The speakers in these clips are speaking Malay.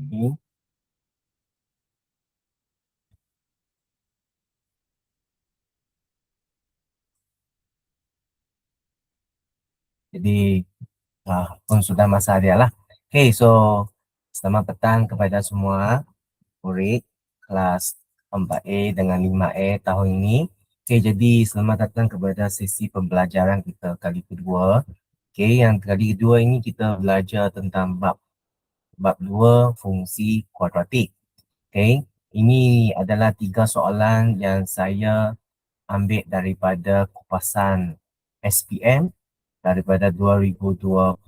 Okay. Jadi pun sudah masa dia lah. Okay, so selamat petang kepada semua murid kelas 4A dengan 5A tahun ini. Okay, jadi selamat datang kepada sesi pembelajaran kita kali kedua. Okay, yang kali kedua ini kita belajar tentang bab 2 fungsi kuadratik. Okay, ini adalah 3 soalan yang saya ambil daripada kupasan SPM daripada 2020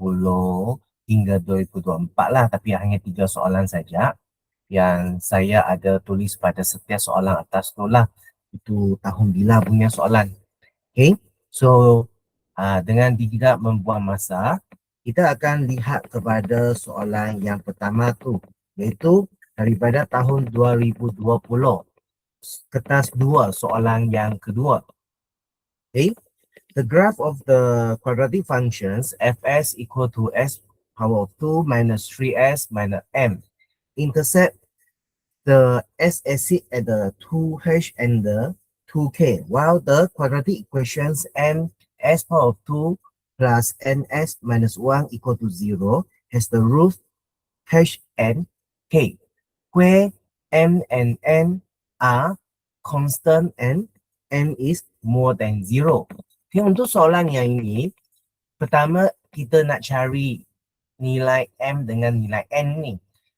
hingga 2024 lah, tapi hanya 3 soalan saja yang saya ada tulis pada setiap soalan atas tu lah. Itu tahun bila punya soalan. Okay, so dengan tidak membuang masa, kita akan lihat kepada soalan yang pertama tu, iaitu daripada tahun 2020, kertas 2, soalan yang kedua. Okay, the graph of the quadratic functions fs equal to s power of 2 minus 3s minus m intersect the s-axis at the 2h and the 2k, while the quadratic equations m s power of 2 plus ns minus 1 equal to 0 has the root h and k, where m and n are constant and m is more than 0. Okay, untuk soalan yang ini, pertama kita nak cari nilai m dengan nilai n ni.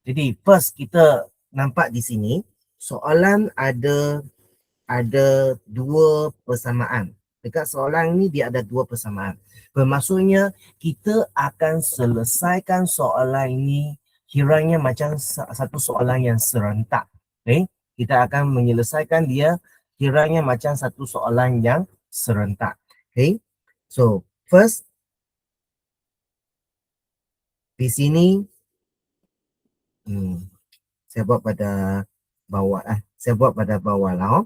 Jadi first kita nampak di sini soalan ada dua persamaan. Dekat soalan ni dia ada dua persamaan. Bermaksudnya kita akan selesaikan soalan ini kiranya macam satu soalan yang serentak. Okay? Kita akan menyelesaikan dia kiranya macam satu soalan yang serentak. Okay? So first di sini saya buat pada bawah saya buat pada bawah lah.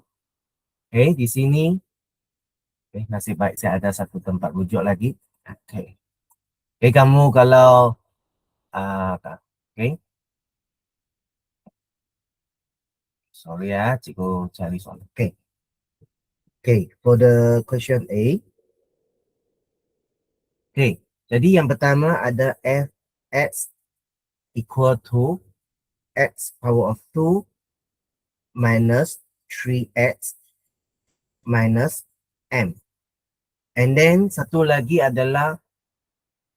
Okay, di sini nasib baik saya ada satu tempat rujuk lagi. Okay. Okay, kamu kalau okay. Sorry ya, cikgu cari soal. Okay. Okay, for the question A. Okay, jadi yang pertama ada fx equal to x power of 2 minus 3x minus m. And then satu lagi adalah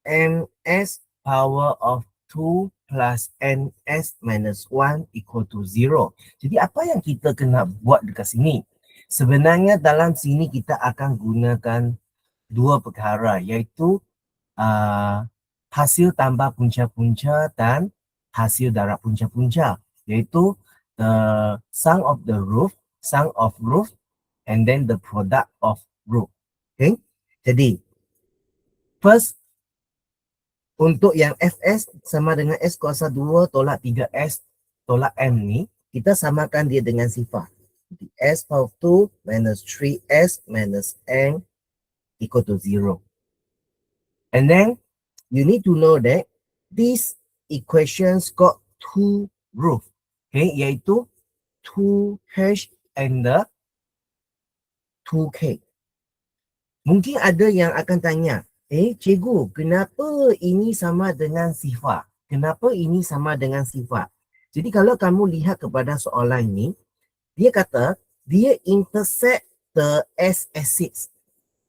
ms power of 2 plus ns minus 1 equal to 0. Jadi apa yang kita kena buat dekat sini? Sebenarnya dalam sini kita akan gunakan dua perkara, iaitu hasil tambah punca-punca dan hasil darab punca-punca, iaitu the sum of the root, sum of root, and then the product of root. Okay, jadi first untuk yang fs sama dengan s kuasa 2 tolak 3s tolak m ni, kita samakan dia dengan sifar. S power of 2 minus 3s minus m equal to 0. And then you need to know that these equations got two roots. Okay, iaitu 2h and the 2k. Mungkin ada yang akan tanya, cikgu, kenapa ini sama dengan sifar? Kenapa ini sama dengan sifar? Jadi kalau kamu lihat kepada soalan ini, dia kata dia intersect the s-axis.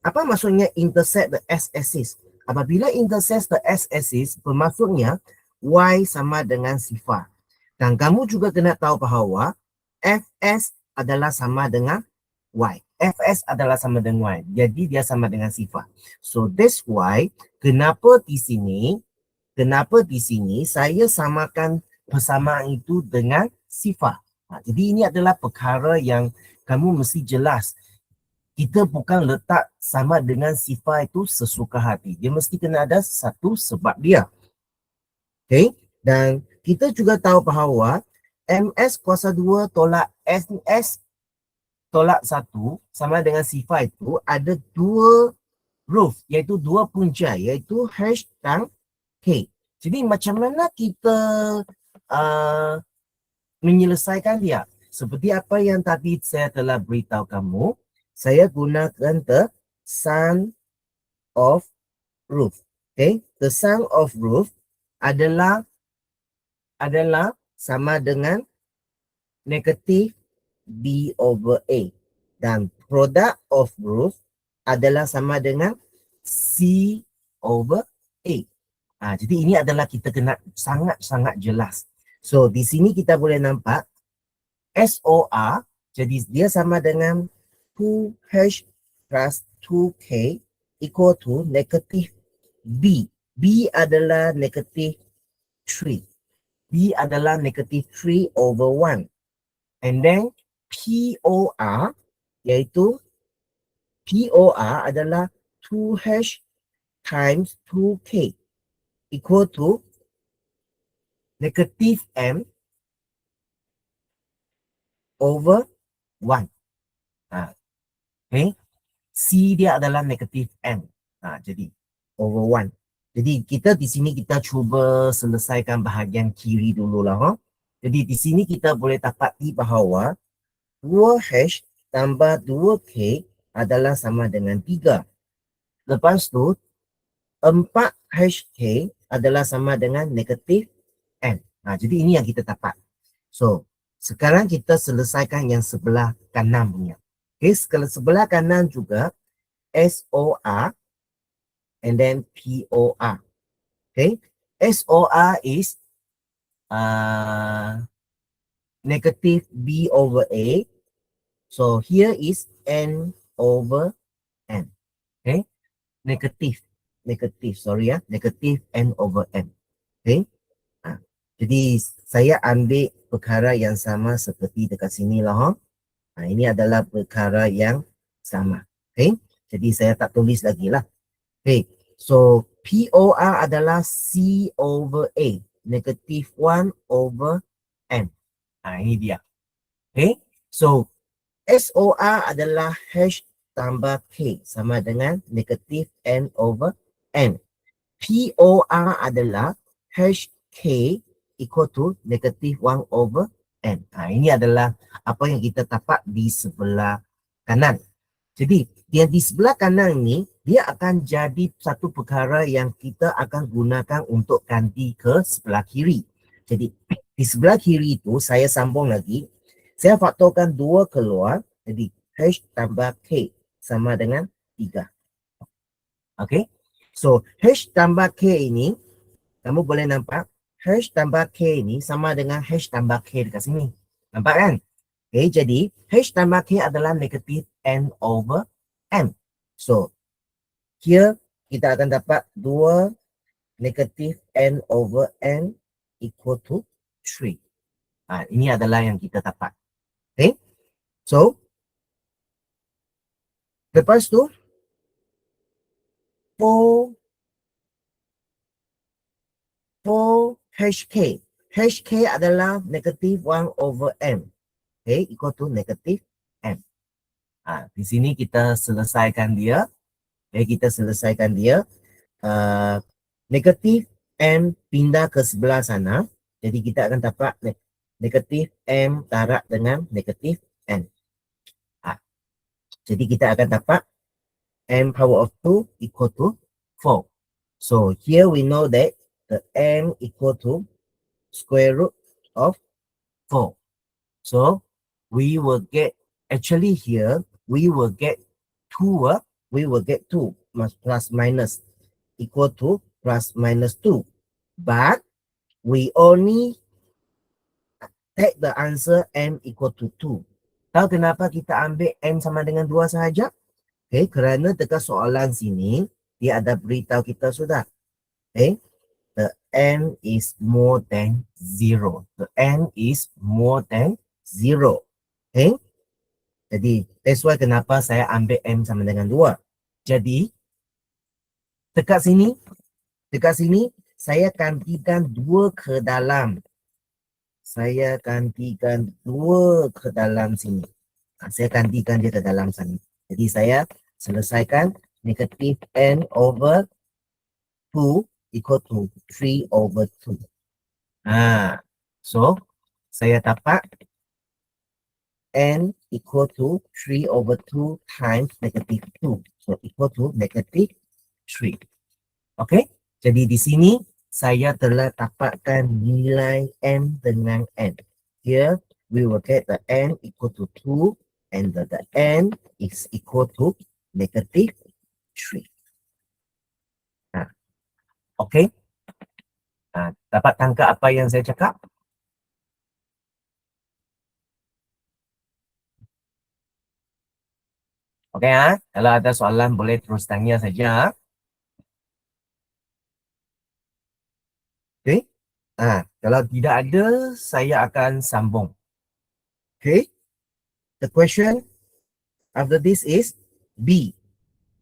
Apa maksudnya intersect the s-axis? Apabila intersect the s-axis, bermaksudnya y sama dengan sifar. Dan kamu juga kena tahu bahawa fs adalah sama dengan y. Fs adalah sama dengan y. Jadi dia sama dengan sifar. So that's why kenapa di sini saya samakan persamaan itu dengan sifar. Jadi ini adalah perkara yang kamu mesti jelas. Kita bukan letak sama dengan sifar itu sesuka hati. Dia mesti kena ada satu sebab dia. Okay. Dan kita juga tahu bahawa ms kuasa 2 tolak ns tolak 1 sama dengan sifar itu ada dua root, iaitu dua punca, iaitu h dan k. Jadi macam mana kita menyelesaikan dia. Seperti apa yang tadi saya telah beritahu kamu, saya gunakan the sum of roof. Okay, the sum of roof adalah sama dengan negatif B over A. Dan product of roof adalah sama dengan C over A. Jadi ini adalah kita kena sangat-sangat jelas. So di sini kita boleh nampak SOR, jadi dia sama dengan 2H plus 2K equal to negatif B. B adalah negatif 3. B adalah negatif 3 over 1. And then POR, iaitu POR adalah 2H times 2K equal to negatif M over 1. Okay. C dia adalah negatif M. Jadi over 1. Jadi kita di sini kita cuba selesaikan bahagian kiri dululah. Jadi di sini kita boleh dapati bahawa 2H tambah 2K adalah sama dengan 3. Lepas tu 4HK adalah sama dengan negatif M. Jadi ini yang kita dapat. So sekarang kita selesaikan yang sebelah kanan punya. Okay, sebelah kanan juga SOR and then POR. Okay, SOR is negative B over A. So here is N over N. Okay, negative N over N. Okay, jadi saya ambil perkara yang sama seperti dekat sini lah. Ini adalah perkara yang sama. Okay, jadi saya tak tulis lagi lah. Okay, so POR adalah C over A, negative 1 over N. Ini dia. Okay, so SOR adalah H tambah K sama dengan negative N over N. POR adalah HK equal to negative 1 over N. Ini adalah apa yang kita dapat di sebelah kanan. Jadi yang di sebelah kanan ni dia akan jadi satu perkara yang kita akan gunakan untuk ganti ke sebelah kiri. Jadi di sebelah kiri itu saya sambung lagi. Saya faktorkan 2 keluar. Jadi H tambah K sama dengan 3. Okay. So H tambah K ini kamu boleh nampak H tambah K ini sama dengan H tambah K dekat sini. Nampak kan? Okay, jadi H tambah K adalah negatif N over M. So, here kita akan dapat 2 negatif N over N equal to 3. Ini adalah yang kita dapat. Okay, so lepas tu 4HK. HK adalah negatif 1 over M. Okay, equal to negatif M. Di sini kita selesaikan dia. Okay, kita selesaikan dia. Negatif M pindah ke sebelah sana. Jadi kita akan dapat negatif M tarak dengan negatif N. Jadi kita akan dapat M power of 2 equal to 4. So here we know that the M equal to square root of 4. So we will get, actually here, we will get 2 plus minus equal to plus minus 2. But we only take the answer M equal to 2. Tahu kenapa kita ambil M sama dengan 2 sahaja? Okay, kerana dekat soalan sini, dia ada beritahu kita sudah. Okay, the N is more than 0. The N is more than 0. Okay, jadi that's why kenapa saya ambil M sama dengan 2. Jadi, dekat sini, saya gantikan 2 ke dalam. Saya gantikan 2 ke dalam sini. Saya gantikan dia ke dalam sini. Jadi saya selesaikan negatif N over 2 equal to 3 over 2. So, saya dapat n equal to 3/2 times negative 2. So, equal to negative 3. Okay? Jadi di sini saya telah dapatkan nilai m dengan n. Here, we will get the n equal to 2 and the n is equal to negative 3. Nah, okay? Dapat tangkap apa yang saya cakap? Okay, kalau ada soalan boleh terus tanya saja. Okay? Kalau tidak ada, saya akan sambung. Okay? The question after this is B.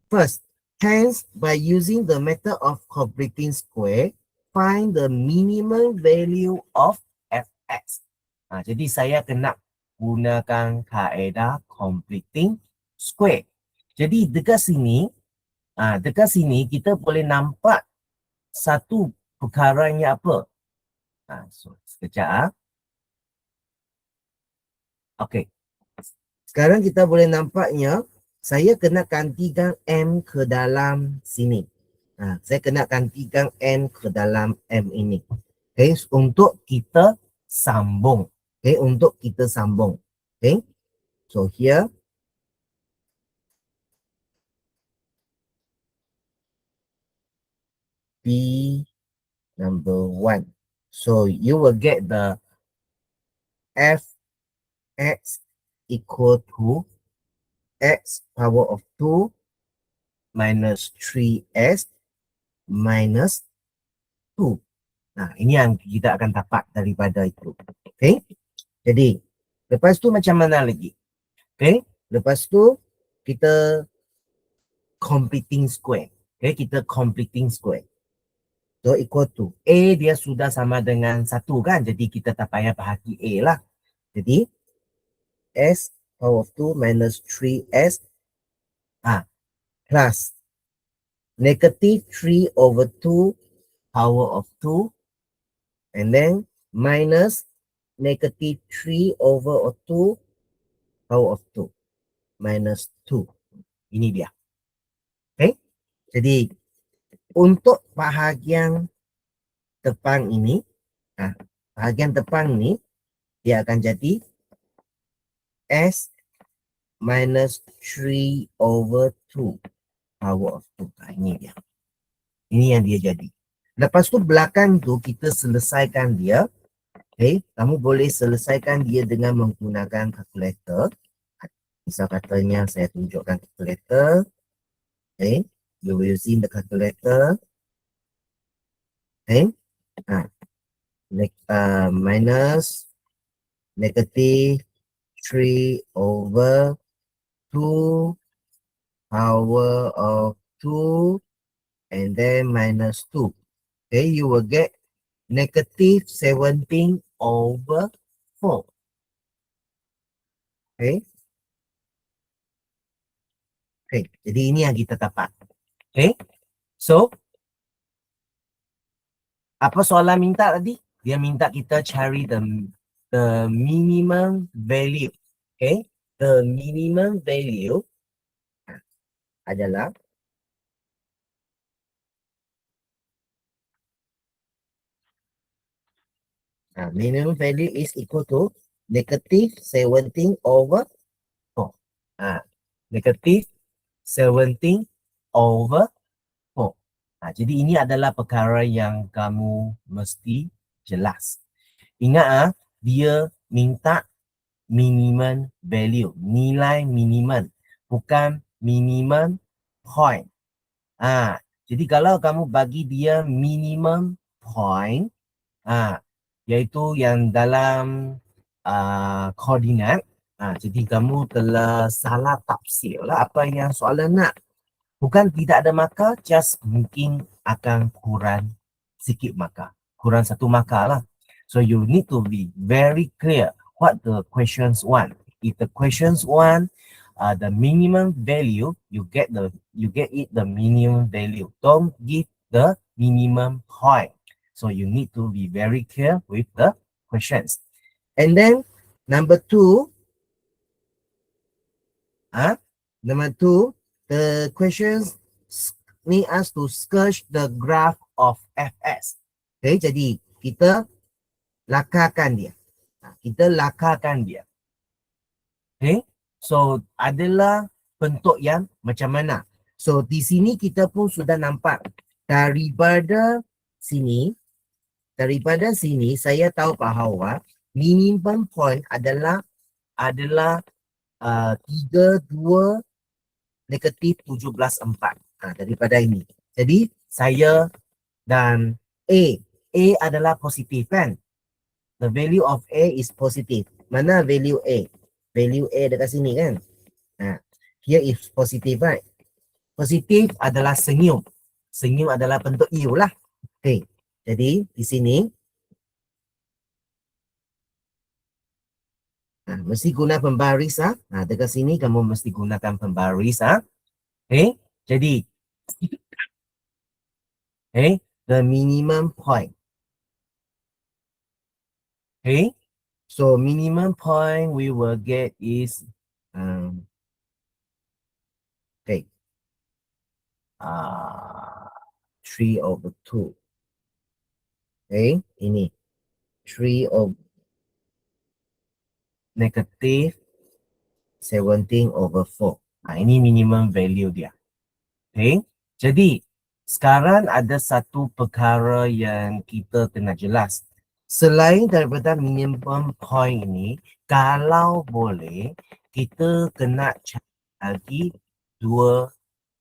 First, hence, by using the method of completing square, find the minimum value of fx. Jadi saya kena gunakan kaedah completing square. Jadi dekat sini kita boleh nampak satu perkaranya apa. So, sekejap. Okay. Sekarang kita boleh nampaknya saya kena gantikan M ke dalam sini. Saya kena gantikan M ke dalam M ini. Okay, untuk kita sambung. Okay, untuk kita sambung. Okay, so here B number 1. So you will get the Fx equal to x power of 2 minus 3s minus 2. Ini yang kita akan dapat daripada itu. Okay. Jadi, lepas tu macam mana lagi? Okay. Lepas tu, kita completing square. Okay. Kita completing square. So, equal to A dia sudah sama dengan 1 kan? Jadi, kita tak payah bahagi A lah. Jadi, S power of 2 minus 3S plus negative 3/2 power of 2 and then minus negative 3/2 power of 2 minus 2. Ini dia. Okay. Jadi, untuk bahagian depan ini, bahagian depan ini, dia akan jadi S minus 3/2 power of 2. Ini dia. Ini yang dia jadi. Lepas tu belakang tu kita selesaikan dia. Okay. Kamu boleh selesaikan dia dengan menggunakan kalkulator. Misal katanya saya tunjukkan calculator. Okay. We will using the calculator. Okay. Minus negative 3/2 power of 2 and then minus 2. Okay, you will get negative 17/4. Okay. Okay, jadi ini yang kita dapat. Okay, so apa soalan minta tadi? Dia minta kita cari the minimum value. Okay, the minimum value adalah minimum value is equal to negative 17/4. Negative 17/4. Jadi ini adalah perkara yang kamu mesti jelas. Ingat dia minta minimum value, nilai minimum, bukan minimum point. Jadi kalau kamu bagi dia minimum point, iaitu yang dalam koordinat, jadi kamu telah salah tafsir lah apa yang soalan nak. Bukan tidak ada markah, just mungkin akan kurang sikit markah. Kurang satu markah lah. So you need to be very clear what the questions want. If the questions want the minimum value, you get it the minimum value. Don't give the minimum point. So you need to be very clear with the questions. And then number two, number two, the questions need us to sketch the graph of Fs. Okay, jadi kita lakarkan dia. Kita lakarkan dia. Okay, so adalah bentuk yang macam mana. So di sini kita pun sudah nampak daripada sini saya tahu bahawa minimum point adalah 32 negatif 17/4 daripada ini. Jadi saya dan A adalah positif kan? The value of A is positive. Mana value A? Value A dekat sini kan? Here is positive, right? Positif adalah senyum. Senyum adalah bentuk U lah. Okay. Jadi di sini mesti guna pembaris dekat sini kamu mesti gunakan pembaris Okay. Jadi the minimum point. Okay. So minimum point we will get is 3/2. Okay, ini 3 of negative 17/4. Ini minimum value dia. Okay, jadi sekarang ada satu perkara yang kita kena jelas. Selain daripada minimum point ini, kalau boleh, kita kena cari lagi dua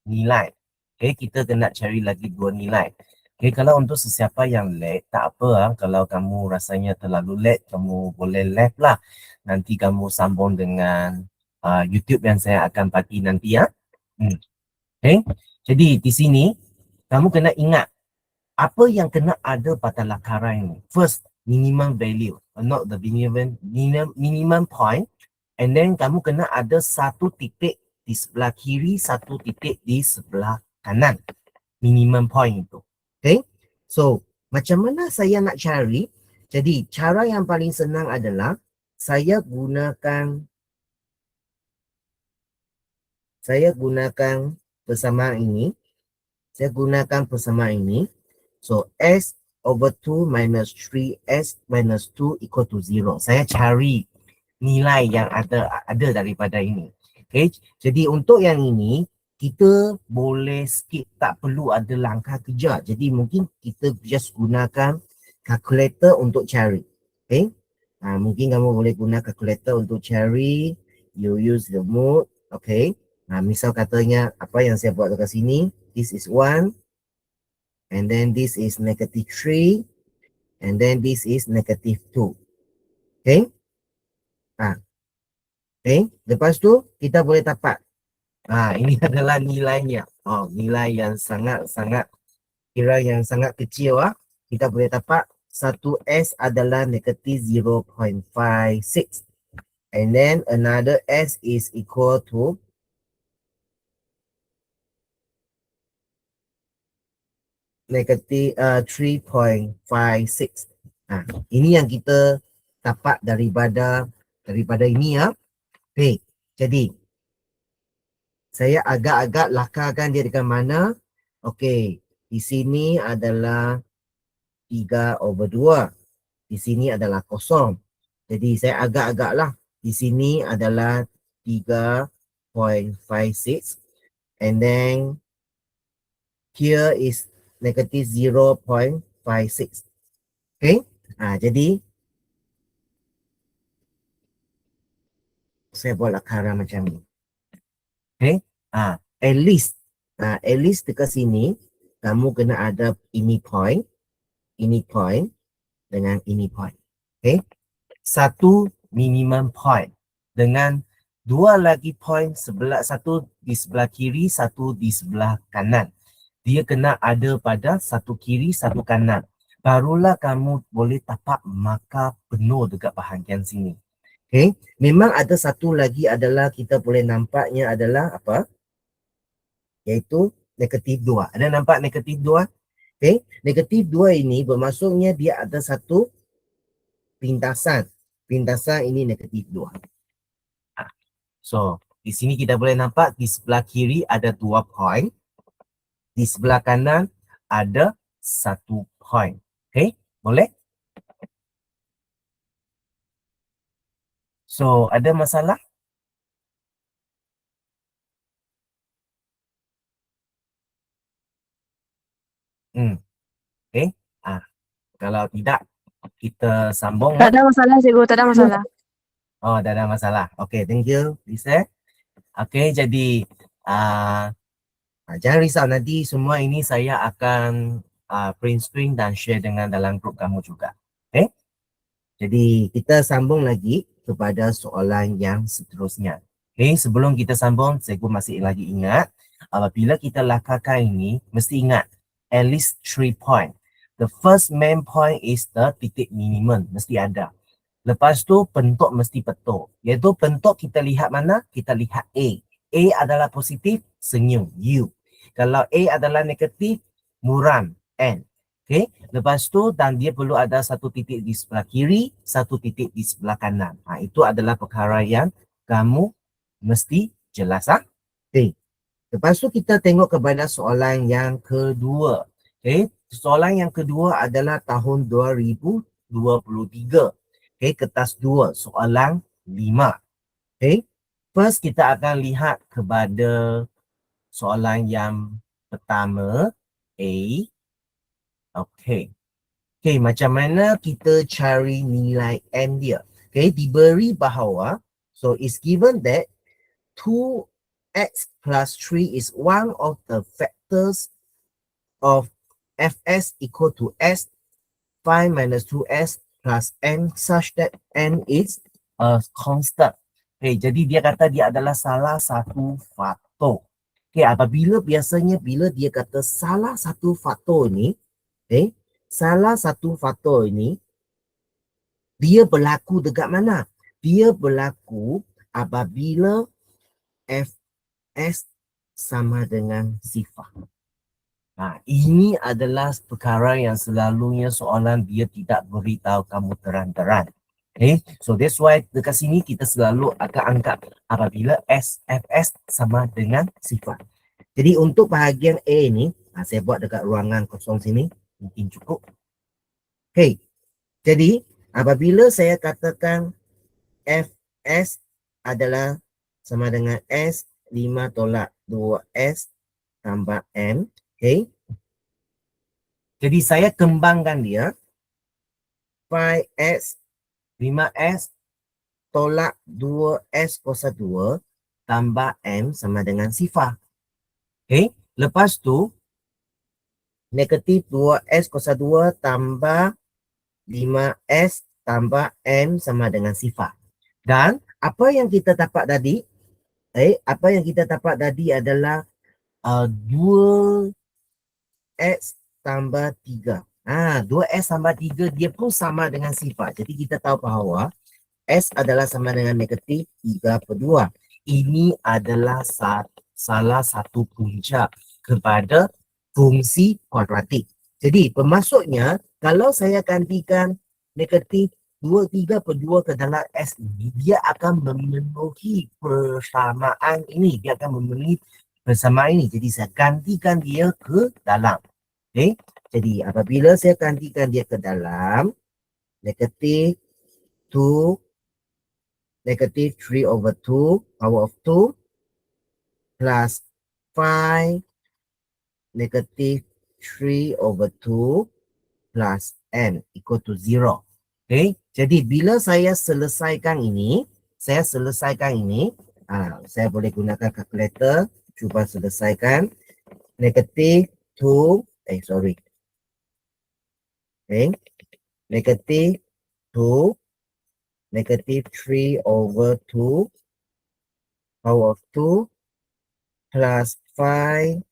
nilai. Okay, kita kena cari lagi dua nilai. Okay, kalau untuk sesiapa yang lag, tak apa kalau kamu rasanya terlalu lag, kamu boleh left lah. Nanti kamu sambung dengan YouTube yang saya akan bagi nanti Okay, jadi di sini kamu kena ingat apa yang kena ada pada lakaran ini. First, minimum value, not the minimum point. And then kamu kena ada satu titik di sebelah kiri, satu titik di sebelah kanan. Minimum point itu. Okay, so macam mana saya nak cari? Jadi cara yang paling senang adalah saya gunakan persamaan ini. So S/2 minus 3S minus 2 equal to 0. Saya cari nilai yang ada daripada ini. Okay, jadi untuk yang ini kita boleh skip, tak perlu ada langkah kerja. Jadi mungkin kita just gunakan calculator untuk cari. Okay, mungkin kamu boleh guna calculator untuk cari. You use the mode. Okay, misal katanya apa yang saya buat dekat sini, this is 1 and then this is negative 3 and then this is negative 2. Okay, okay, lepas tu kita boleh dapat ini adalah nilainya. Nilai yang sangat kira yang sangat kecil Kita boleh dapat 1S adalah negatif 0.56 and then another S is equal to negatif 3.56. Ini yang kita dapat daripada ini Okay, jadi saya agak-agak lakarkan dia dengan mana. Okey, di sini adalah 3/2. Di sini adalah kosong. Jadi saya agak-agak lah. Di sini adalah 3.56 and then here is negative 0.56. Okay, jadi saya buat lakaran macam ni. Okay, at least dekat sini kamu kena ada ini point dengan ini point. Okay, satu minimum point dengan dua lagi point, satu di sebelah kiri, satu di sebelah kanan. Dia kena ada pada satu kiri, satu kanan. Barulah kamu boleh tapak markah penuh dekat bahagian sini. Okay, memang ada satu lagi adalah kita boleh nampaknya adalah apa? Iaitu negatif 2. Ada nampak negatif 2? Okay, negatif 2 ini bermaksudnya dia ada satu pindasan. Pindasan ini negatif 2. So, di sini kita boleh nampak di sebelah kiri ada 2 point. Di sebelah kanan ada 1 point. Okay, boleh? So, ada masalah? Okay. Kalau tidak, kita sambung. Tak ada masalah, cikgu. Tak ada masalah. Oh, tak ada masalah. Okay, thank you, Lisa. Okay, jadi jangan risau, nanti semua ini saya akan print screen dan share dengan dalam grup kamu juga. Okay, jadi kita sambung lagi kepada soalan yang seterusnya. Okay, sebelum kita sambung, saya pun masih lagi ingat, apabila kita lakarkan ini, mesti ingat at least 3 point. The first main point is the titik minimum, mesti ada. Lepas tu bentuk mesti betul. Iaitu bentuk kita lihat mana? Kita lihat A. A adalah positif, senyum, U. Kalau A adalah negatif, muram, N. Okay. Lepas tu dan dia perlu ada satu titik di sebelah kiri, satu titik di sebelah kanan. Itu adalah perkara yang kamu mesti jelas. Okay. Lepas tu kita tengok kepada soalan yang kedua. Okay. Soalan yang kedua adalah tahun 2023. Okay, kertas 2, soalan 5. Okay, first kita akan lihat kepada soalan yang pertama, A. Okay. Okay, macam mana kita cari nilai N dia? Okay, diberi bahawa, so it's given that 2x plus 3 is one of the factors of Fs equal to S 5 minus 2S plus N such that N is a constant. Okay, jadi dia kata dia adalah salah satu faktor. Okay, apabila biasanya bila dia kata salah satu faktor ni, okay, salah satu faktor ini, dia berlaku dekat mana? Dia berlaku apabila Fs sama dengan sifar. Ini adalah perkara yang selalunya soalan dia tidak beritahu kamu terang-terang. Okay, so that's why dekat sini kita selalu akan angkat apabila Fs sama dengan sifar. Jadi untuk bahagian A ni, saya buat dekat ruangan kosong sini, mungkin cukup. Okay, jadi apabila saya katakan Fs adalah sama dengan S 5 tolak 2S tambah M. Okay. Jadi saya kembangkan dia. 5S, 5S tolak 2S kuasa 2 tambah M sama dengan sifar. Okay. Lepas tu, negatif 2S kuasa 2 tambah 5S tambah M sama dengan sifar. Dan apa yang kita dapat tadi? Apa yang kita dapat tadi adalah 2x tambah 3. 2x tambah 3 dia pun sama dengan sifar. Jadi kita tahu bahawa S adalah sama dengan negatif 3/2. Ini adalah salah satu punca kepada fungsi kuadratik. Jadi bermaksudnya kalau saya gantikan negatif 3/2 ke dalam S ini, dia akan memenuhi persamaan ini. Dia akan memenuhi persamaan ini. Jadi saya gantikan dia ke dalam. Okay. Jadi apabila saya gantikan dia ke dalam, negatif 2, negatif 3/2, power of 2, plus 5, negatif 3/2, plus N equal to 0. Okay, jadi bila saya selesaikan ini, saya boleh gunakan kalkulator, cuba selesaikan. Negatif 2, okay, negatif 2, negatif 3/2, power of 2, plus 5,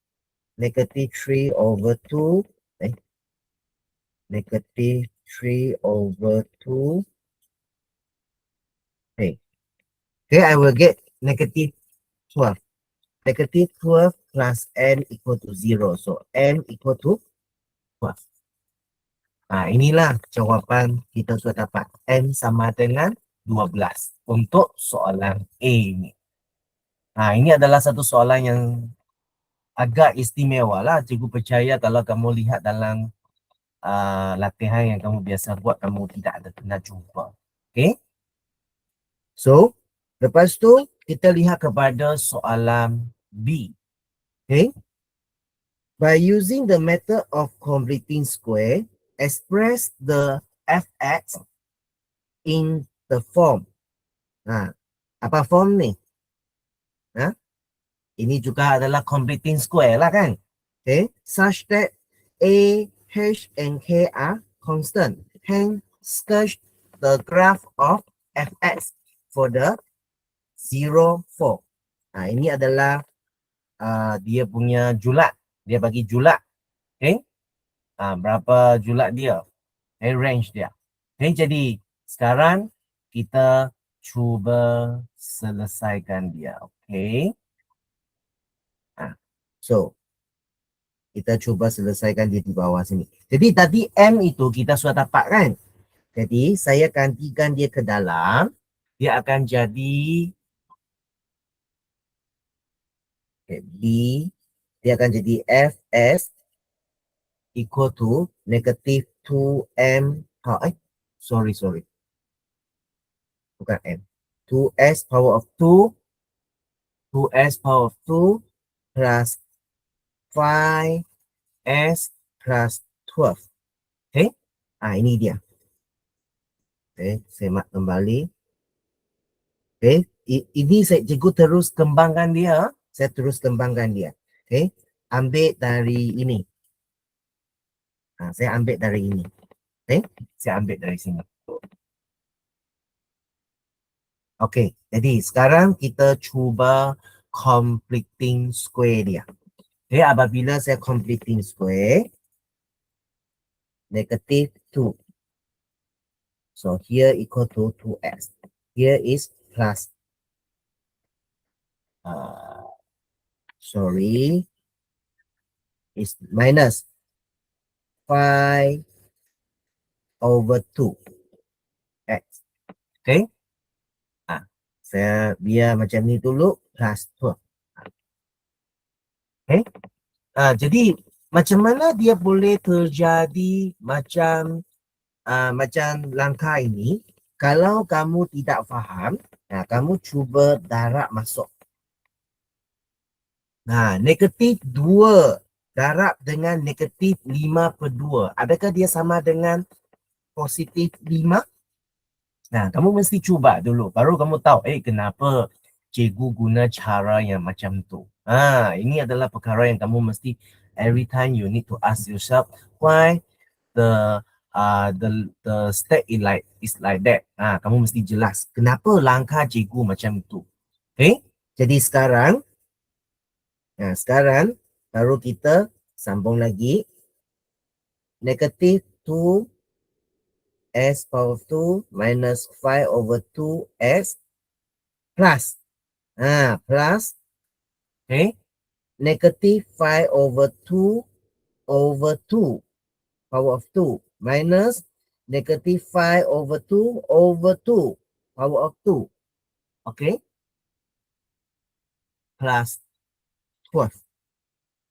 negatif 3/2, negative 3/2. Okay. Okay, I will get negative 12. Negative 12 plus N equal to 0. So N equal to 12. Inilah jawapan kita sudah dapat. N sama dengan 12 untuk soalan A ini. Ini adalah satu soalan yang agak istimewa lah. Cikgu percaya kalau kamu lihat dalam latihan yang kamu biasa buat, kamu tidak ada pernah jumpa. Okay? So, lepas tu kita lihat kepada soalan B. Okay? By using the method of completing square, express the fx in the form. Apa form ni? Ini juga adalah completing square lah kan? Okay, such that A, H, and K are constant. Hence, sketch the graph of fx for the 0, 4. Ini adalah dia punya julat. Dia bagi julat. Okay, berapa julat dia? Range dia. Okay, jadi sekarang kita cuba selesaikan dia. Okay. So, kita cuba selesaikan dia di bawah sini. Jadi tadi M itu kita sudah dapat kan? Jadi saya gantikan dia ke dalam. Dia akan jadi B. Dia akan jadi Fs equal to negative 2M. Sorry. Bukan M. 2S power of 2. 2S power of 2 plus 5S plus 12. Okay. Ini dia. Okay. Semak kembali. Okay. Ini cikgu terus kembangkan dia. Saya terus kembangkan dia. Okay. Ambil dari ini. Saya ambil dari ini. Okay. Saya ambil dari sini. Okay. Jadi sekarang kita cuba completing square dia. Okay. Apabila saya completing square, negative 2. So here equal to 2x. Here is plus. Is minus 5 over 2 x. Okay. Saya biar macam ni dulu plus 2. Okay. Jadi macam mana dia boleh terjadi macam langkah ini? Kalau kamu tidak faham, kamu cuba darab masuk. Negatif 2 darab dengan negatif 5/2. Adakah dia sama dengan positif 5? Kamu mesti cuba dulu. Baru kamu tahu, kenapa cikgu guna cara yang macam tu. Ini adalah perkara yang kamu mesti every time you need to ask yourself why the step is like that. Kamu mesti jelas kenapa langkah cikgu macam tu. Okay? Jadi sekarang baru kita sambung lagi. Negative 2 S power 2 minus 5 over 2 S plus. Plus. Okay. Negative 5 over 2 power of 2 minus negative 5 over 2 power of 2. Okay. Plus 12.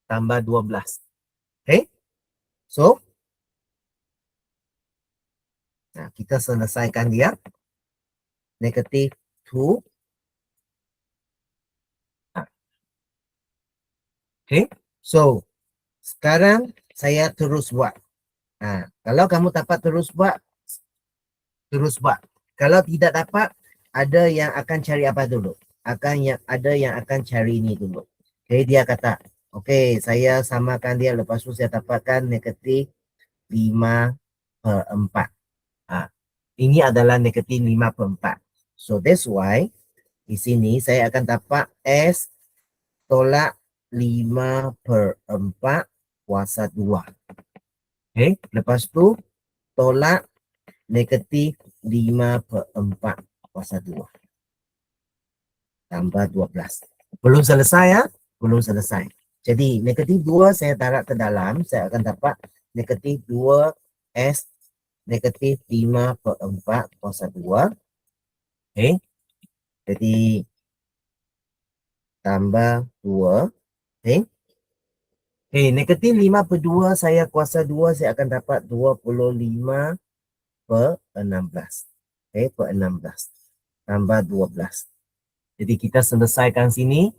Tambah 12. Okay. So, kita selesaikan dia. Negative 2. Okay. So, sekarang saya terus buat. Kalau kamu dapat terus buat. Kalau tidak dapat, ada yang akan cari apa dulu? Ada yang akan cari ini dulu. Okay, dia kata, okay, saya samakan dia, lepas tu saya dapatkan negatif 5/4. Ini adalah negatif 5/4. So that's why di sini saya akan dapat S tolak 5/4 kuasa 2. Okay, lepas tu tolak negatif 5/4 kuasa 2. Tambah 12. Belum selesai ya? Belum selesai. Jadi negatif 2 saya tarik ke dalam, saya akan dapat negatif 2 S negatif 5/4 kuasa 2. Okay. Jadi tambah 2. Okay. Okay, negatif 5/2 saya kuasa 2, saya akan dapat 25/16. Okay, per 16. Tambah 12. Jadi kita selesaikan sini.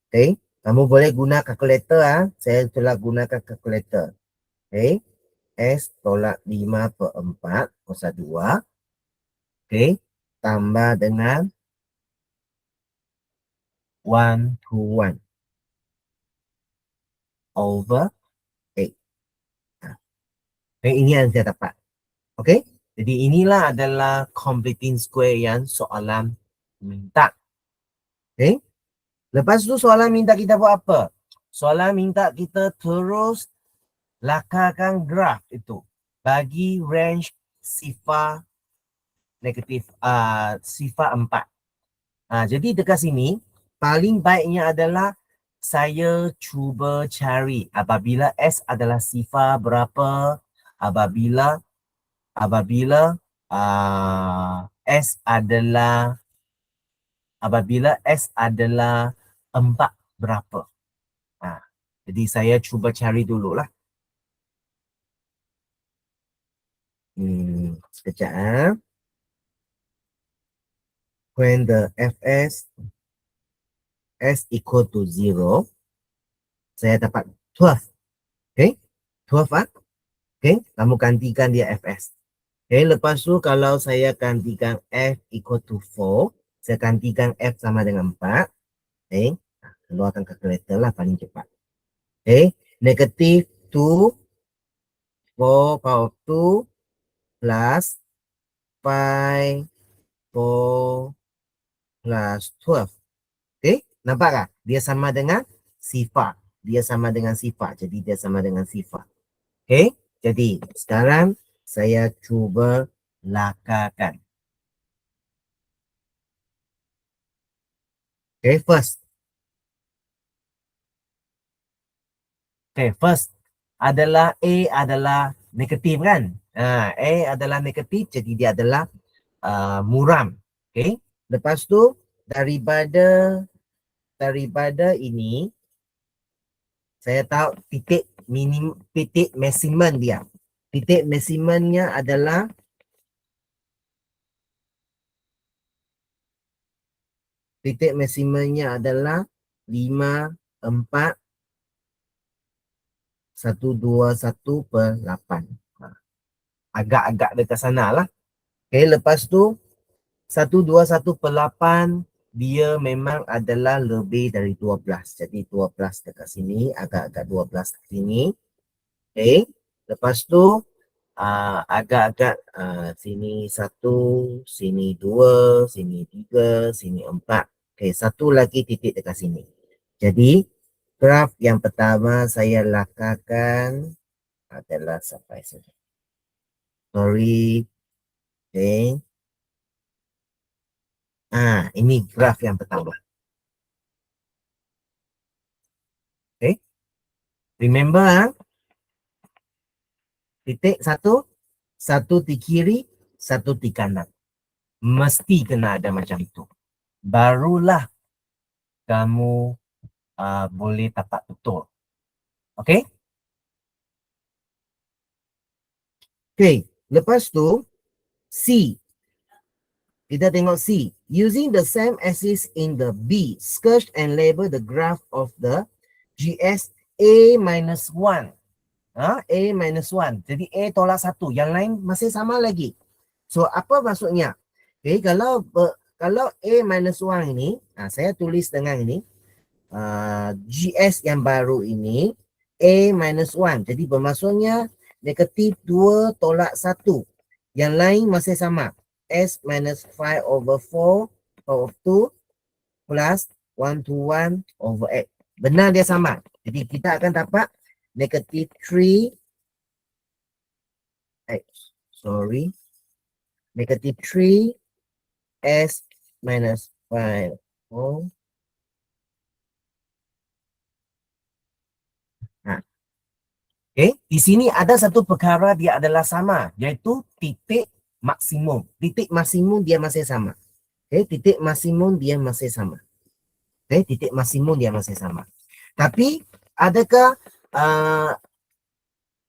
Okay. Kamu boleh guna kalkulator. Saya telah gunakan kalkulator. Okay. S tolak 5/4 kuasa 2. Okay. Tambah dengan 1 to 1 over 8. Okay, ini yang saya dapat. Okay. Jadi inilah adalah completing square yang soalan minta. Okay. Lepas tu soalan minta kita buat apa? Soalan minta kita terus lakarkan graf itu bagi range sifar negatif sifar 4. Jadi dekat sini paling baiknya adalah saya cuba cari apabila S adalah sifar berapa, apabila S adalah 4 berapa. Jadi saya cuba cari dululah. Sekejap. When the Fs S equal to 0, saya dapat 12. Okay. 12 Okay. Kamu gantikan dia Fs. Okay. Lepas tu kalau saya gantikan F equal to 4, saya gantikan F sama dengan 4. Okay. Keluarkan kalkulator lah paling cepat. Okay. Negatif 2 4 power 2 plus 5 4 plus 12. Okay. Nampak tak? Dia sama dengan sifar. Dia sama dengan sifar. Jadi dia sama dengan sifar. Okay. Jadi sekarang saya cuba lakarkan. Okay. First. Okay. First adalah A adalah negatif kan? A adalah negatif. Jadi dia adalah muram. Okay. Lepas tu daripada ini saya tahu titik maksimum dia. Titik maksimumnya adalah titik maksimumnya adalah 5, 4, 121/8. Agak-agak dekat sana lah. Okay, lepas tu 121/8 dia memang adalah lebih dari 12. Jadi 12 dekat sini, agak-agak 12 dekat sini. Okay, lepas tu agak-agak sini 1, sini 2, sini 3, sini 4. Okay, satu lagi titik dekat sini. Jadi graf yang pertama saya lakarkan adalah sampai sini. Sorry. Okay. Ini graf yang pertama. Okay. Remember titik satu di kiri, satu di kanan. Mesti kena ada macam itu. Barulah kamu boleh dapat betul. Okay. Okay. Lepas tu C. Kita tengok C. Using the same axis in the B, sketch and label the graph of the GS A minus 1. A minus 1. Jadi A tolak 1. Yang lain masih sama lagi. So, apa maksudnya? Okay, kalau A minus 1 ini, saya tulis dengan ini, GS yang baru ini, A minus 1. Jadi, bermaksudnya negatif 2 tolak 1. Yang lain masih sama. S minus 5/4 power of 2 plus 1 to 1 over 8. Benar dia sama. Jadi kita akan dapat negatif 3 negatif 3 S minus 5. Okay. Di sini ada satu perkara dia adalah sama, iaitu titik maksimum. Titik maksimum dia masih sama. Titik maksimum dia masih sama. Titik maksimum dia masih sama. Tapi adakah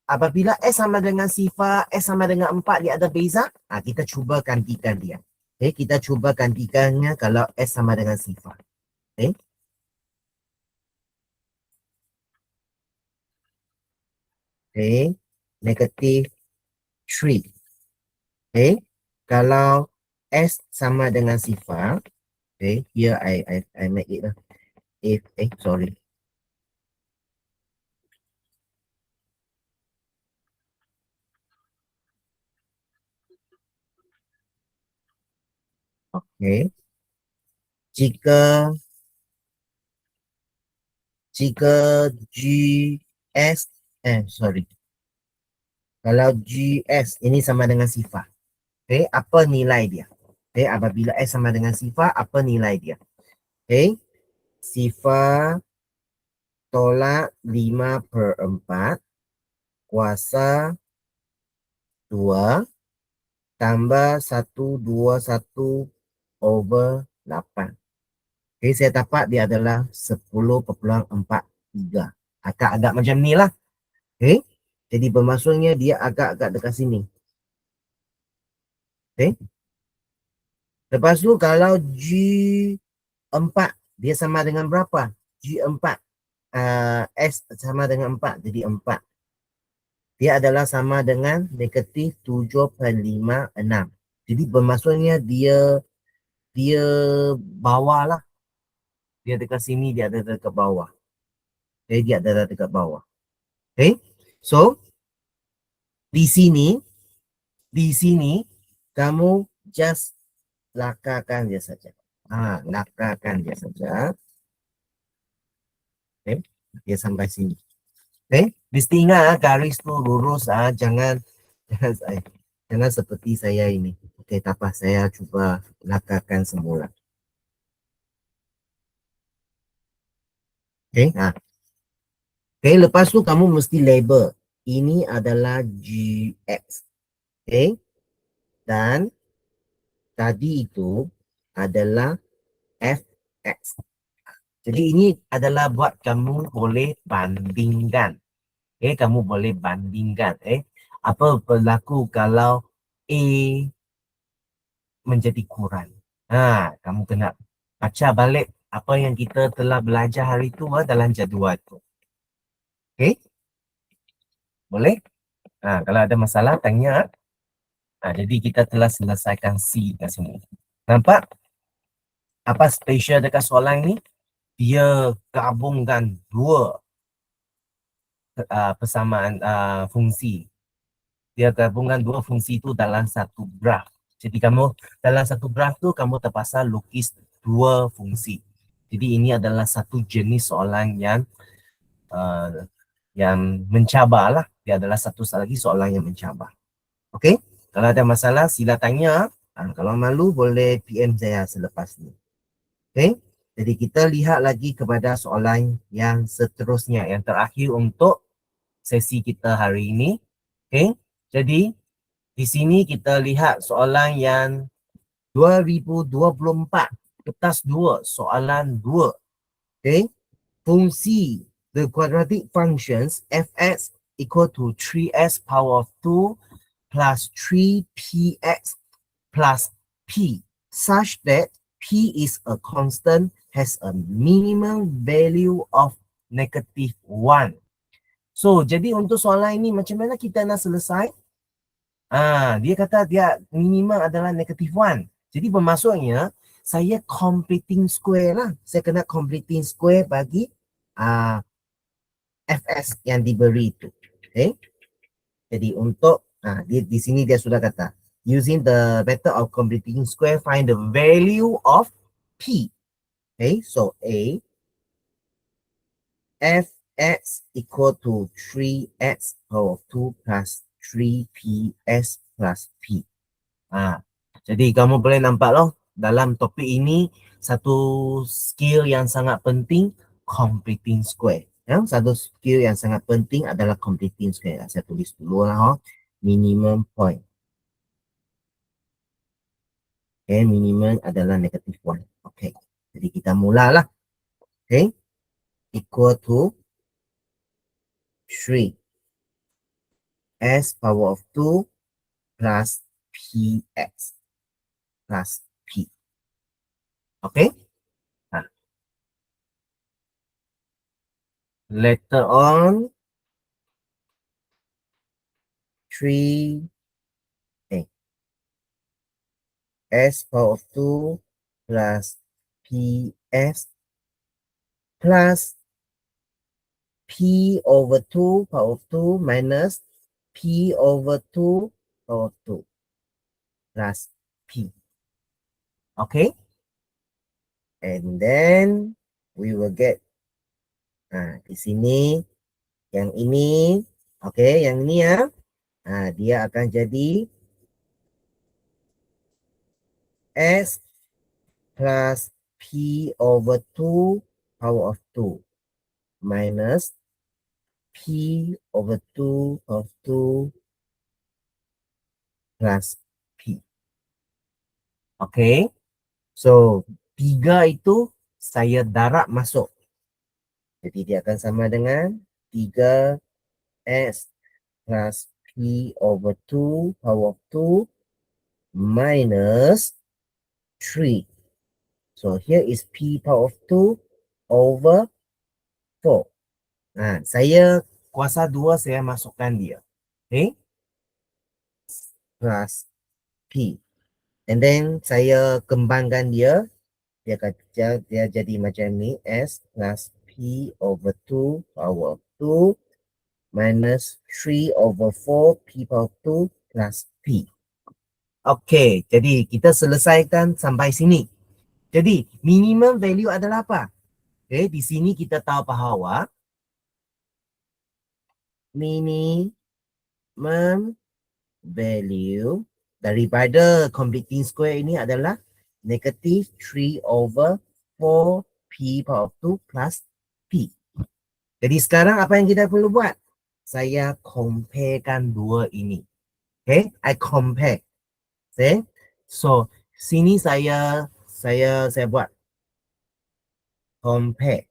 apabila S sama dengan sifar, S sama dengan 4 dia ada beza? Kita cuba gantikan dia. Kita cuba gantikannya kalau S sama dengan sifar. Negatif 3. Kalau S sama dengan sifar, here I make it lah. If, sorry. Jika GS, sorry. Kalau GS ini sama dengan sifar, apa nilai dia? Apabila S sama dengan sifar, apa nilai dia? Sifar tolak 5/4 kuasa 2 tambah 121 over 8. Saya dapat dia adalah 10,43. Agak-agak macam ni lah. Jadi bermaksudnya dia agak-agak dekat sini. Lepas tu kalau G4 dia sama dengan berapa? G4 S sama dengan 4. Jadi 4. Dia adalah sama dengan negatif 7,56. Jadi bermaksudnya dia bawah lah. Dia dekat sini, dia ada dekat bawah. Dia ada dekat bawah. So di sini kamu just lakarkan dia saja. Lakarkan dia saja. Dia sampai sini. Mesti ingat garis tu lurus, jangan seperti saya ini. Tak apa, saya cuba lakarkan semula. Lepas tu kamu mesti label. Ini adalah GX. Dan tadi itu adalah FX. Jadi ini adalah buat kamu boleh bandingkan. Kamu boleh bandingkan. Apa berlaku kalau A menjadi kurang. Kamu kena baca balik apa yang kita telah belajar hari itu dalam jadual itu. Boleh? Kalau ada masalah, tanya. Jadi kita telah selesaikan C kat sini. Nampak? Apa special dekat soalan ni? Dia gabungkan dua persamaan fungsi. Dia gabungkan dua fungsi itu dalam satu graf. Jadi kamu dalam satu graf tu kamu terpaksa lukis dua fungsi. Jadi ini adalah satu jenis soalan yang mencabar lah. Dia adalah satu lagi soalan yang mencabar. Okey? Kalau ada masalah sila tanya. Kalau malu boleh PM saya selepas ni. Okey? Jadi kita lihat lagi kepada soalan yang seterusnya, yang terakhir untuk sesi kita hari ini. Okey? Jadi di sini kita lihat soalan yang 2024 kertas 2, soalan 2. Okey? Fungsi the quadratic functions fx equal to 3s power of 2 plus 3px plus p such that p is a constant has a minimum value of negative 1. So, jadi untuk soalan ini macam mana kita nak selesai? Dia kata dia minimum adalah negative 1. Jadi bermaksudnya saya completing square lah. Saya kena completing square bagi fs yang diberi itu. Jadi untuk di sini dia sudah kata using the method of completing square find the value of p. So A fx equal to 3x power 2 plus 3ps plus p. Jadi kamu boleh nampak loh dalam topik ini satu skill yang sangat penting, completing square. Yang satu skill yang sangat penting adalah completing square. Saya tulis dulu lah. Minimum point. Okay, minimum adalah negative 1. Okay, jadi kita mulalah. Okay, equal to 3 s power of 2 plus px plus p. Okay, nah, later on 3 s power of 2 plus ps plus p over 2 power of 2 minus p over 2 power of 2 plus p. Okay, and then we will get di sini yang ini. Okay, yang ini ya. Dia akan jadi s plus p over 2 power of 2 minus p over 2 of 2 plus p. Okay, so 3 itu saya darab masuk. Jadi dia akan sama dengan 3s plus p over 2 power of 2 minus 3. So here is p power of 2 over 4. Saya kuasa 2 saya masukkan dia. Okay. Plus p. And then saya kembangkan dia. Dia jadi macam ni. S plus p over 2 power of 2 minus 3 over 4 p power of 2 plus p. Okay, jadi kita selesaikan sampai sini. Jadi minimum value adalah apa? Okay, di sini kita tahu bahawa minimum value daripada completing square ini adalah negative 3 over 4 p power of 2 plus p. Jadi sekarang apa yang kita perlu buat? Saya comparekan dua ini. Okay, I compare. Okay, so sini saya buat compare.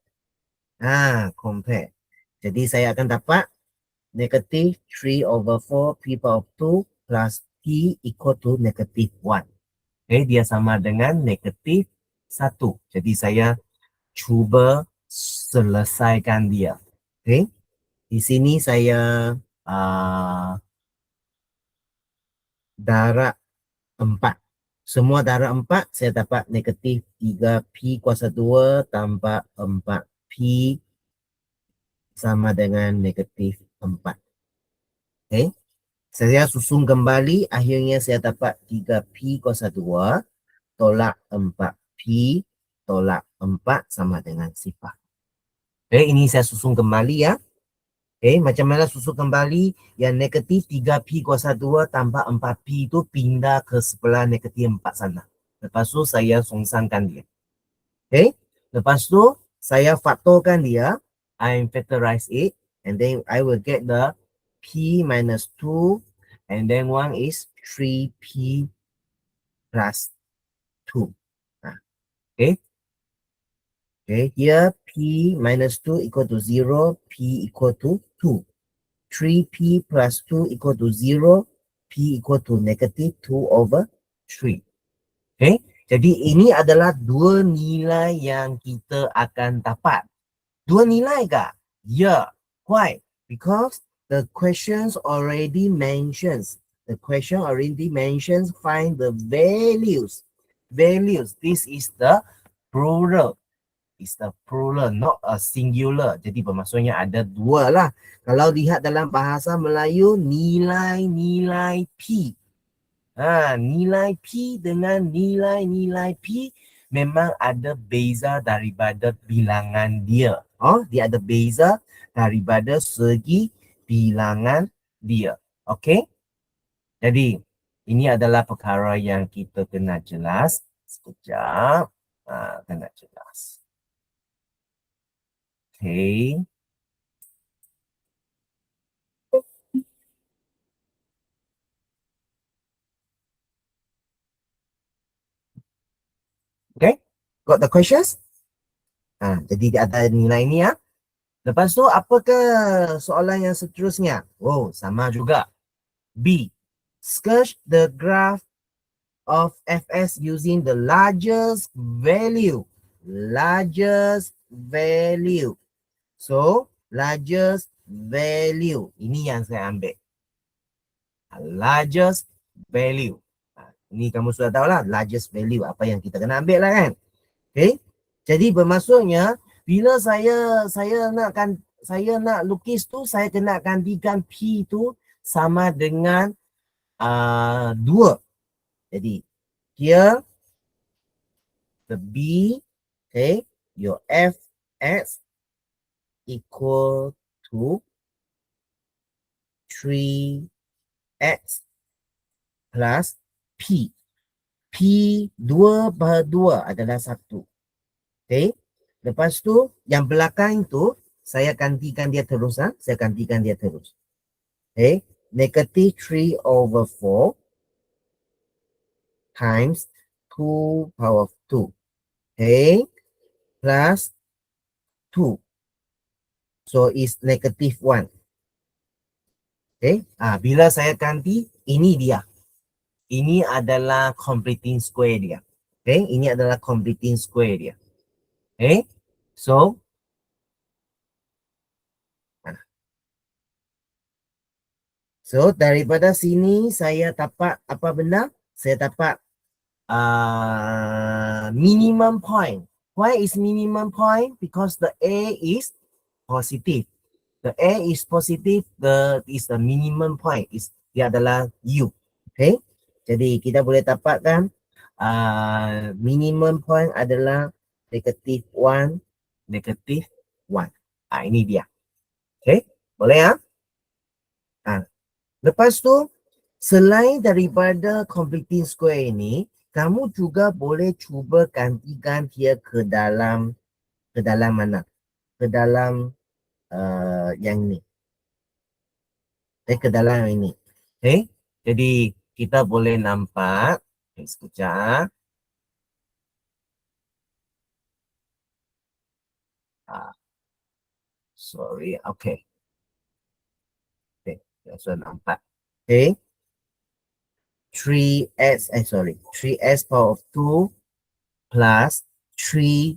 Compare. Jadi saya akan dapat negative 3 over 4 p power of 2 plus p equal to negative 1. Okay, dia sama dengan negatif 1. Jadi saya cuba selesaikan dia. Okay, di sini saya darab 4. Semua darab 4, saya dapat negatif 3p kuasa 2 tambah 4p sama dengan negatif 4. Okay, saya susun kembali, akhirnya saya dapat 3p kuasa 2 tolak 4p tolak 4 sama dengan sifar. Okay, ini saya susun kembali ya. Okay, macam mana susun kembali? Yang negatif 3p kuasa 2 tambah 4p itu pindah ke sebelah negatif 4 sana. Lepas tu saya songsankan dia. Okay, lepas tu saya faktorkan dia. I factorize it. And then I will get the p minus 2. And then one is 3p plus 2. Okay. Okay, here p minus 2 equal to 0, p equal to 2. 3p plus 2 equal to 0, p equal to negative 2 over 3. Okay, jadi ini adalah dua nilai yang kita akan dapat. Dua nilai kah? Yeah, why? Because the questions already mentions. The question already mentions find the values. Values, this is the plural. Is the plural, not a singular. Jadi bermaksudnya ada dua lah. Kalau lihat dalam bahasa Melayu, nilai-nilai P. Nilai P dengan nilai-nilai P memang ada beza daripada bilangan dia. Dia ada beza daripada segi bilangan dia. Okay? Jadi, ini adalah perkara yang kita kena jelas. Sekejap. Kena jelas. Okay. Got the questions? Jadi ada nilai ni ya. Lepas tu apakah soalan yang seterusnya? Oh, sama juga. B. Sketch the graph of Fs using the largest value. Largest value. So, largest value. Ini yang saya ambil. Largest value. Ini kamu sudah tahu lah. Largest value. Apa yang kita kena ambil lah kan. Okay. Jadi bermaksudnya, bila saya nak lukis tu, saya kena gantikan P tu sama dengan 2. Jadi, here, the B, okay, your Fx equal to 3x plus P. P 2/2 adalah 1. Okay. Lepas tu, yang belakang tu, saya gantikan dia terus. Saya gantikan dia terus. Okay. Negative 3/4 times 2 power of 2. Okay. Plus 2. So, is negative 1. Okay. Bila saya ganti, ini dia. Ini adalah completing square dia. Okay. Ini adalah completing square dia. Okay. So, daripada sini saya dapat apa benda? Saya dapat minimum point. Why is minimum point? Because the A is positive. The A is positive, is the minimum point. Dia adalah U. Okay. Jadi kita boleh dapatkan minimum point adalah negative 1, negative 1. Ini dia. Okay. Boleh ya? Lepas tu, selain daripada completing square ini, kamu juga boleh cuba gantikan dia ke dalam mana? Ke dalam yang ini. Ke dalam yang ini. Okay. Jadi, kita boleh nampak. Sekejap. Sorry. Okay. Okay. Saya nampak. Okay. 3s power of 2 plus 3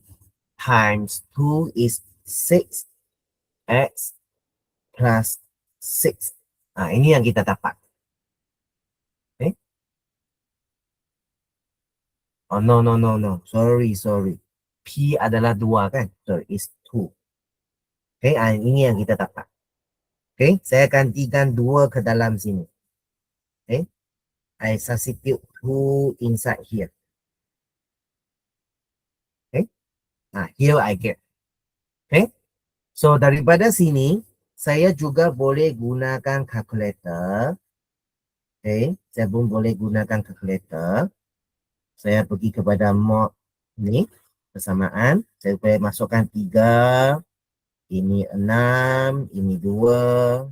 times 2 is 6x plus 6. Ini yang kita dapat. Okay. Oh, no. Sorry. P adalah 2 kan? So, is 2. Okay, ini yang kita dapat. Okay, saya gantikan 2 ke dalam sini. Okay, I substitute 2 inside here. Okay, here I get. Okay, so daripada sini, saya juga boleh gunakan calculator. Okay, saya pun boleh gunakan calculator. Saya pergi kepada mod ni, persamaan. Saya boleh masukkan 3. Ini 6, ini 2.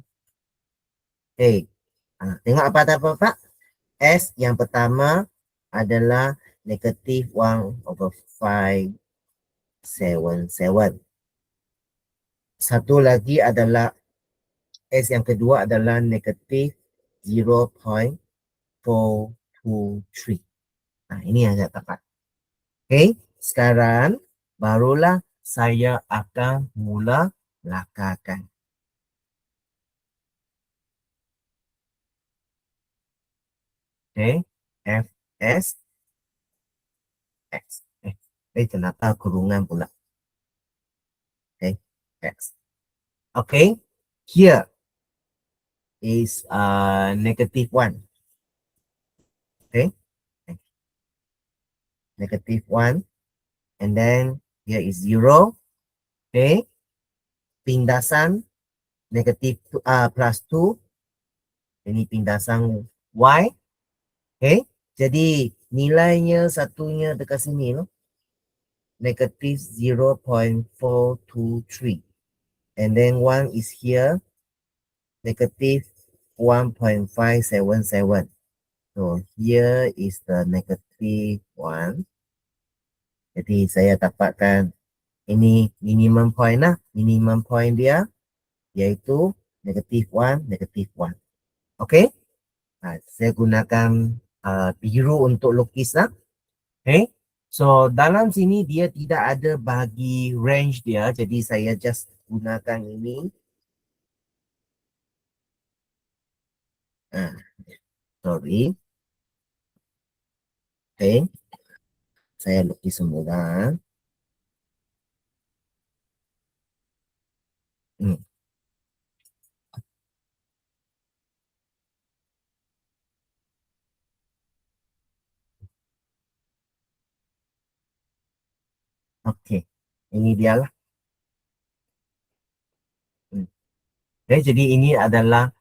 Okay, tengok apa Pak? S yang pertama adalah negative 1/577. Satu lagi adalah S yang kedua adalah negative 0.423. Ini yang saya dapat. Okay, sekarang barulah saya akan mula lakarkan. Okay, Fs X. Kenapa kurungan pula? Okay, X. Okay, here is negative 1. Okay, negative 1. And then here is 0. Okay, pindasan negative plus 2. Ini pindasan Y. Okay, jadi nilainya satunya dekat sini loh. Negative 0.423. And then 1 is here. Negative 1.577. So here is the negative 1. Jadi saya dapatkan ini minimum point lah. Minimum point dia iaitu -1, -1. Okay? Saya gunakan biru untuk lukis lah. Okay? So dalam sini dia tidak ada bagi range dia. Jadi saya just gunakan ini. Sorry. Okay. Saya lukis semula. Okay. Ini dia lah. Okay, jadi ini adalah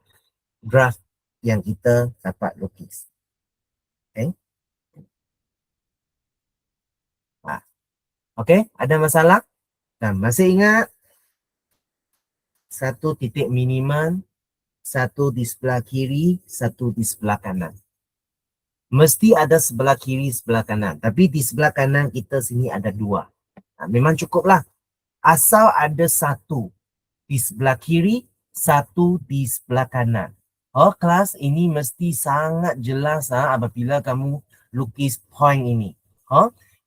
graf yang kita dapat lukis. Okay. Okay, ada masalah? Dan masih ingat satu titik minimum, satu di sebelah kiri, satu di sebelah kanan. Mesti ada sebelah kiri, sebelah kanan. Tapi di sebelah kanan kita sini ada dua. Memang cukuplah. Asal ada satu di sebelah kiri, satu di sebelah kanan. Oh, kelas ini mesti sangat jelas apabila kamu lukis point ini.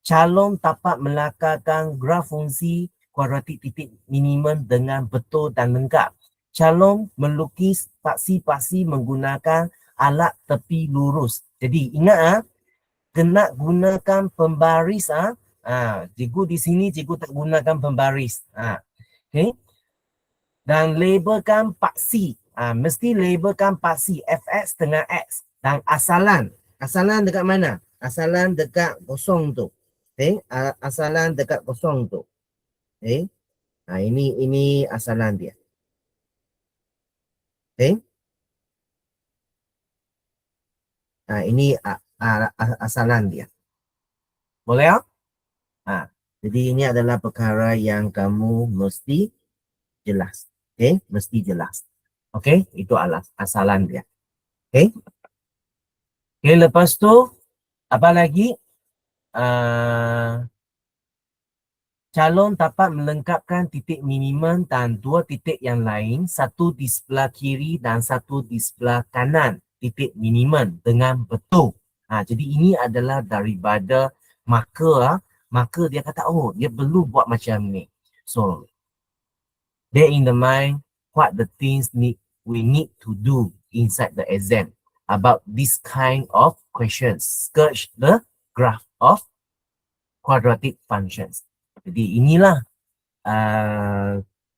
Calon dapat melakarkan graf fungsi kuadratik titik minimum dengan betul dan lengkap. Calon melukis paksi-paksi menggunakan alat tepi lurus. Jadi ingat kena gunakan pembaris cikgu di sini cikgu tak gunakan pembaris. Okay. Dan labelkan paksi. Mesti labelkan paksi fx dengan x. Dan asalan. Asalan dekat mana? Asalan dekat kosong tu. Okay. Asalan dekat kosong tu. Okay. Ini asalan dia. Okay. Ini asalan dia. Boleh tak? Jadi ini adalah perkara yang kamu mesti jelas. Okay. Mesti jelas. Okay. Itu asalan dia. Okay. Okay. Lepas tu apa lagi? Calon dapat melengkapkan titik minimum dan dua titik yang lain, satu di sebelah kiri dan satu di sebelah kanan titik minimum dengan betul. Jadi ini adalah daripada marker. Marker dia kata, oh dia perlu buat macam ni. So, bear in the mind what the things we need to do inside the exam about this kind of questions. Sketch the graph of quadratic functions. Jadi inilah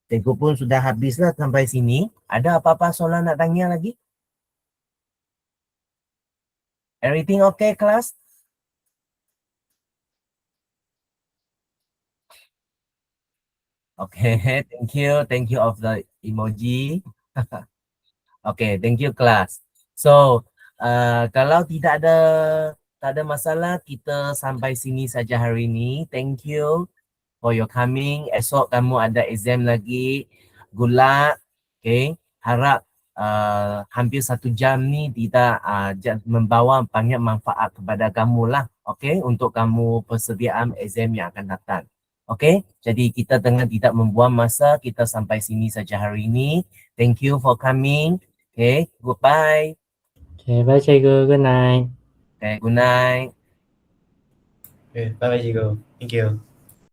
cikgu pun sudah habislah sampai sini. Ada apa-apa soalan nak tanya lagi? Everything okay, class? Okay, thank you. Thank you of the emoji. Okay, thank you, class. So, kalau tak ada masalah, kita sampai sini saja hari ini. Thank you for your coming. Esok kamu ada exam lagi. Good luck. Okay. Harap hampir 1 jam ni tidak membawa banyak manfaat kepada kamu lah. Okay. Untuk kamu persediaan exam yang akan datang. Okay. Jadi kita dengan tidak membuang masa, kita sampai sini saja hari ini. Thank you for coming. Okay. Goodbye. Okay, bye cikgu. Good night. Okay. Good night. Okay, bye bye cikgu. Thank you.